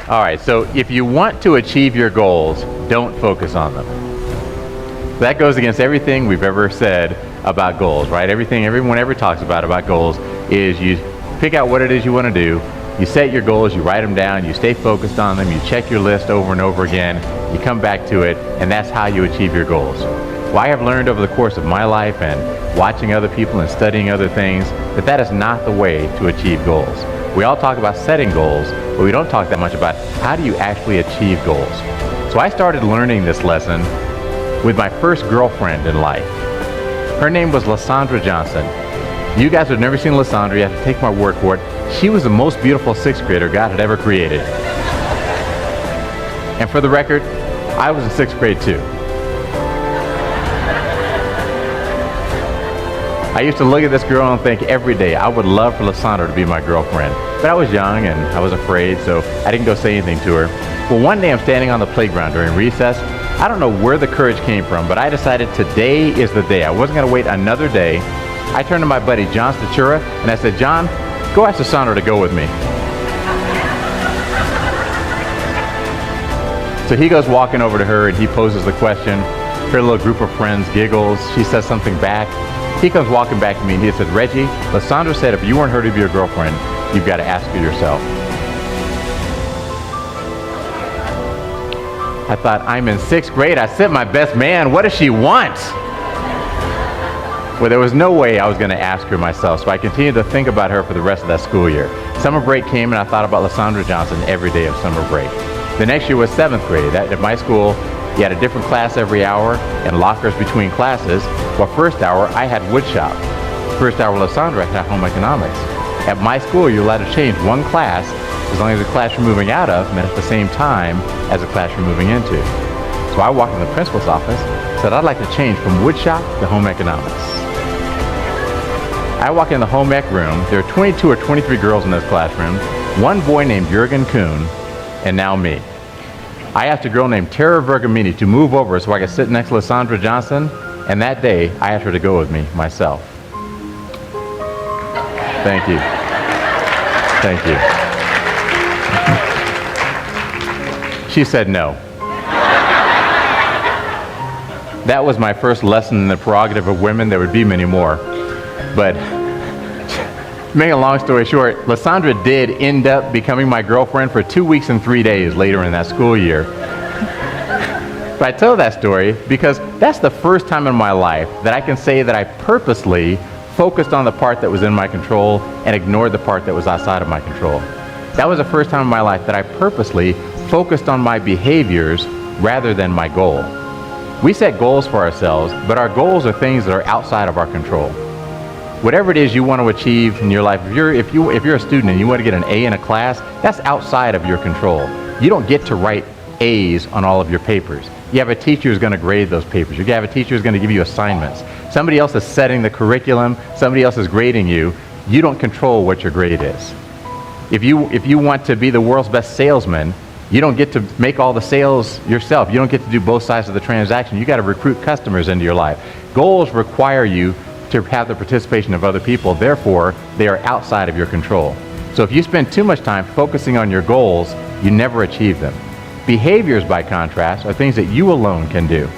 All right, so if you want to achieve your goals, don't focus on them. That goes against everything we've ever said about goals, right? Everything everyone ever talks about goals is you pick out what it is you want to do, you set your goals, you write them down, you stay focused on them, you check your list over and over again, you come back to it, and that's how you achieve your goals. Well, I have learned over the course of my life and watching other people and studying other things that that is not the way to achieve goals. We all talk about setting goals, but we don't talk that much about how do you actually achieve goals. So I started learning this lesson with my first girlfriend in life. Her name was Lysandra Johnson. You guys have never seen Lysandra, you have to take my word for it. She was the most beautiful sixth grader God had ever created. And for the record, I was in sixth grade too. I used to look at this girl and think every day I would love for Lysandra to be my girlfriend. But I was young and I was afraid, so I didn't go say anything to her. Well, one day I'm standing on the playground during recess. I don't know where the courage came from, but I decided today is the day. I wasn't going to wait another day. I turned to my buddy John Statura and I said, John, go ask Lysandra to go with me. So he goes walking over to her and he poses the question. Her little group of friends giggles. She says something back. He comes walking back to me and he said, Reggie, Lysandra said if you weren't her to be your girlfriend, you've got to ask her yourself. I thought, I'm in sixth grade. I sent my best man. What does she want? Well, there was no way I was going to ask her myself, so I continued to think about her for the rest of that school year. Summer break came and I thought about Lysandra Johnson every day of summer break. The next year was seventh grade. At my school, you had a different class every hour and lockers between classes. Well, first hour, I had woodshop. First hour, Lysandra had home economics. At my school, you're allowed to change one class as long as the class you're moving out of met at the same time as the class you're moving into. So I walked in the principal's office, said I'd like to change from woodshop to home economics. I walk in the home ec room. There are 22 or 23 girls in this classroom, one boy named Jurgen Kuhn, and now me. I asked a girl named Tara Vergamini to move over so I could sit next to Lysandra Johnson, and that day I asked her to go with me myself. Thank you. Thank you. She said no. That was my first lesson in the prerogative of women. There would be many more. But to make a long story short, Lysandra did end up becoming my girlfriend for 2 weeks and 3 days later in that school year. But I tell that story because that's the first time in my life that I can say that I purposely focused on the part that was in my control and ignored the part that was outside of my control. That was the first time in my life that I purposely focused on my behaviors rather than my goal. We set goals for ourselves, but our goals are things that are outside of our control. Whatever it is you want to achieve in your life, if you're a student and you want to get an A in a class, that's outside of your control. You don't get to write A's on all of your papers. You have a teacher who's going to grade those papers. You have a teacher who's going to give you assignments. Somebody else is setting the curriculum. Somebody else is grading you. You don't control what your grade is. If you want to be the world's best salesman, you don't get to make all the sales yourself. You don't get to do both sides of the transaction. You got to recruit customers into your life. Goals require you to have the participation of other people. Therefore, they are outside of your control. So if you spend too much time focusing on your goals, you never achieve them. Behaviors, by contrast, are things that you alone can do.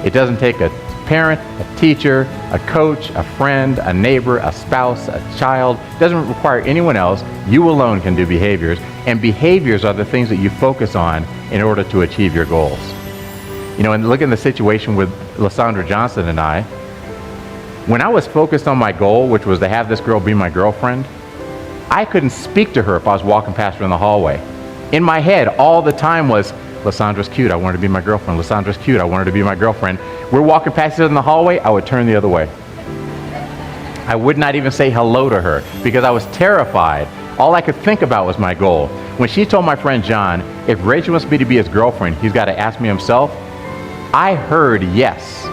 It doesn't take a parent, a teacher, a coach, a friend, a neighbor, a spouse, a child. It doesn't require anyone else. You alone can do behaviors, and behaviors are the things that you focus on in order to achieve your goals. You know, and look at the situation with Lysandra Johnson and I. When I was focused on my goal, which was to have this girl be my girlfriend, I couldn't speak to her if I was walking past her in the hallway. In my head, all the time was, Lysandra's cute, I want her to be my girlfriend. Lysandra's cute, I want her to be my girlfriend. We're walking past each other in the hallway, I would turn the other way. I would not even say hello to her because I was terrified. All I could think about was my goal. When she told my friend John, if Reggie wants me to be his girlfriend, he's got to ask me himself, I heard yes.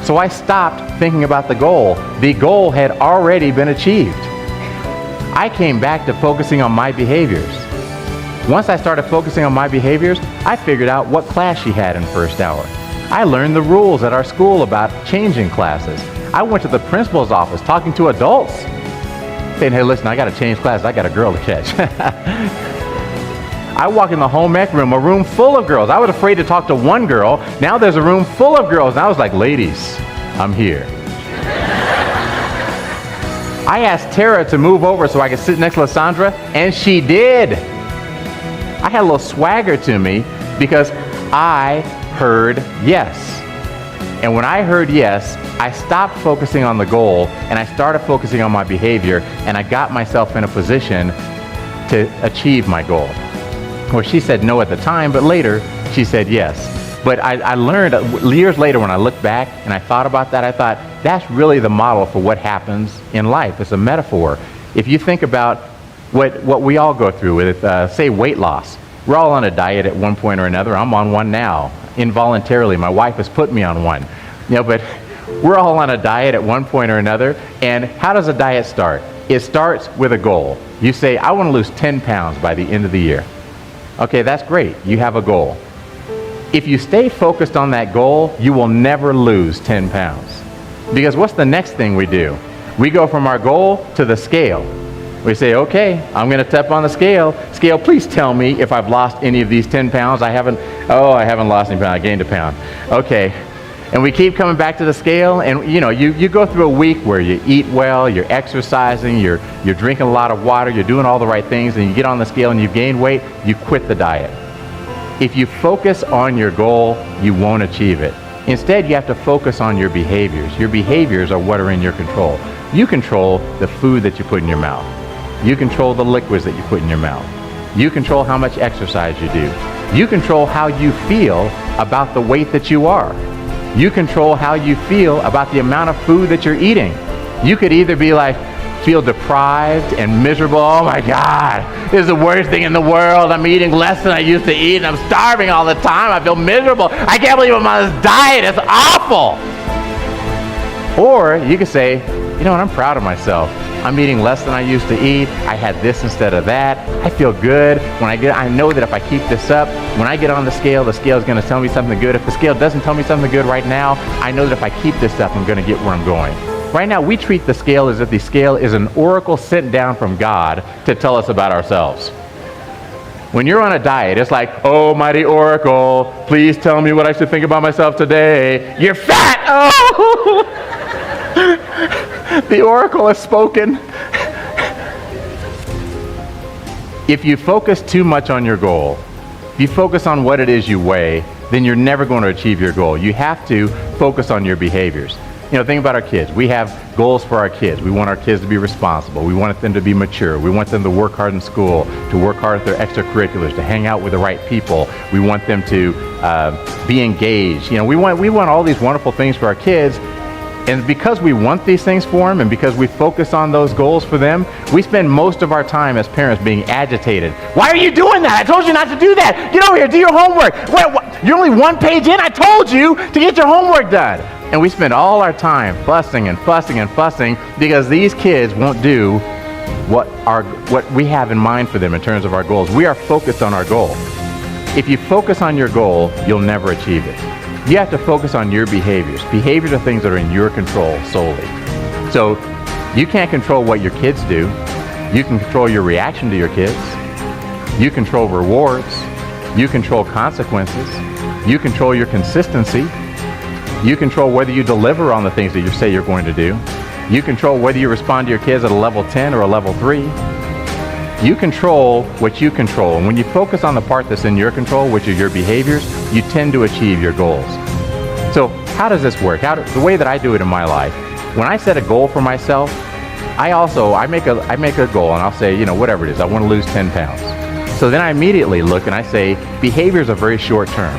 So I stopped thinking about the goal. The goal had already been achieved. I came back to focusing on my behaviors. Once I started focusing on my behaviors, I figured out what class she had in first hour. I learned the rules at our school about changing classes. I went to the principal's office talking to adults. saying, hey, listen, I got to change classes. I got a girl to catch. I walk in the home ec room, a room full of girls. I was afraid to talk to one girl. Now there's a room full of girls. And I was like, ladies, I'm here. I asked Tara to move over so I could sit next to Lysandra, and she did. I had a little swagger to me because I heard yes. And when I heard yes, I stopped focusing on the goal and I started focusing on my behavior, and I got myself in a position to achieve my goal. Well, she said no at the time, but later she said yes. But I learned years later when I looked back and I thought about that, I thought that's really the model for what happens in life. It's a metaphor. If you think about what we all go through with, say, weight loss. We're all on a diet at one point or another. I'm on one now, involuntarily. My wife has put me on one. But we're all on a diet at one point or another. And how does a diet start? It starts with a goal. You say, I want to lose 10 pounds by the end of the year. Okay, that's great. You have a goal. If you stay focused on that goal, you will never lose 10 pounds. Because what's the next thing we do? We go from our goal to the scale. We say, okay, I'm going to step on the scale. Scale, please tell me if I've lost any of these 10 pounds. I haven't lost any pounds. I gained a pound. Okay. And we keep coming back to the scale, and you go through a week where you eat well, you're exercising, you're drinking a lot of water, you're doing all the right things, and you get on the scale and you gain weight, you quit the diet. If you focus on your goal, you won't achieve it. Instead, you have to focus on your behaviors. Your behaviors are what are in your control. You control the food that you put in your mouth. You control the liquids that you put in your mouth. You control how much exercise you do. You control how you feel about the weight that you are. You control how you feel about the amount of food that you're eating. You could either be like, feel deprived and miserable. Oh my God, this is the worst thing in the world. I'm eating less than I used to eat and I'm starving all the time. I feel miserable. I can't believe I'm on this diet. It's awful. Or you could say, you know what, I'm proud of myself. I'm eating less than I used to eat. I had this instead of that. I feel good. I know that if I keep this up, when I get on the scale is going to tell me something good. If the scale doesn't tell me something good right now, I know that if I keep this up, I'm going to get where I'm going. Right now, we treat the scale as if the scale is an oracle sent down from God to tell us about ourselves. When you're on a diet, it's like, oh, mighty oracle, please tell me what I should think about myself today. You're fat! Oh! The oracle has spoken. If you focus too much on your goal, if you focus on what it is you weigh, then you're never going to achieve your goal. You have to focus on your behaviors. Think about our kids. We have goals for our kids. We want our kids to be responsible. We want them to be mature. We want them to work hard in school, to work hard at their extracurriculars, to hang out with the right people. We want them to be engaged. We want all these wonderful things for our kids. And because we want these things for them and because we focus on those goals for them, we spend most of our time as parents being agitated. Why are you doing that? I told you not to do that. Get over here, do your homework. Wait, you're only one page in? I told you to get your homework done. And we spend all our time fussing and fussing and fussing because these kids won't do what we have in mind for them in terms of our goals. We are focused on our goal. If you focus on your goal, you'll never achieve it. You have to focus on your behaviors. Behaviors are things that are in your control solely. So you can't control what your kids do. You can control your reaction to your kids. You control rewards. You control consequences. You control your consistency. You control whether you deliver on the things that you say you're going to do. You control whether you respond to your kids at a level 10 or a level 3. You control what you control. And when you focus on the part that's in your control, which are your behaviors, you tend to achieve your goals. So how does this work? The way that I do it in my life, when I set a goal for myself, I make a goal and I'll say, whatever it is, I want to lose 10 pounds. So then I immediately look and I say, behaviors are very short term.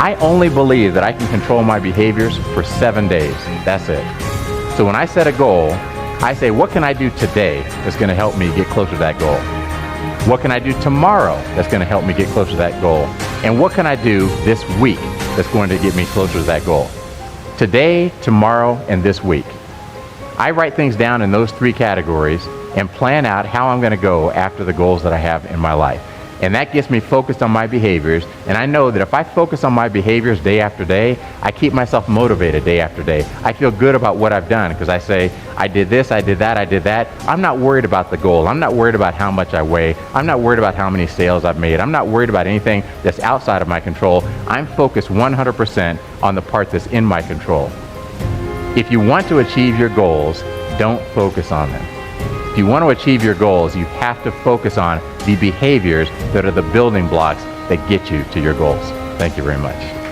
I only believe that I can control my behaviors for 7 days. That's it. So when I set a goal, I say, what can I do today that's going to help me get closer to that goal? What can I do tomorrow that's going to help me get closer to that goal? And what can I do this week that's going to get me closer to that goal? Today, tomorrow, and this week. I write things down in those 3 categories and plan out how I'm going to go after the goals that I have in my life. And that gets me focused on my behaviors. And I know that if I focus on my behaviors day after day, I keep myself motivated day after day. I feel good about what I've done because I say, I did this, I did that, I did that. I'm not worried about the goal. I'm not worried about how much I weigh. I'm not worried about how many sales I've made. I'm not worried about anything that's outside of my control. I'm focused 100% on the part that's in my control. If you want to achieve your goals, don't focus on them. If you want to achieve your goals, you have to focus on the behaviors that are the building blocks that get you to your goals. Thank you very much.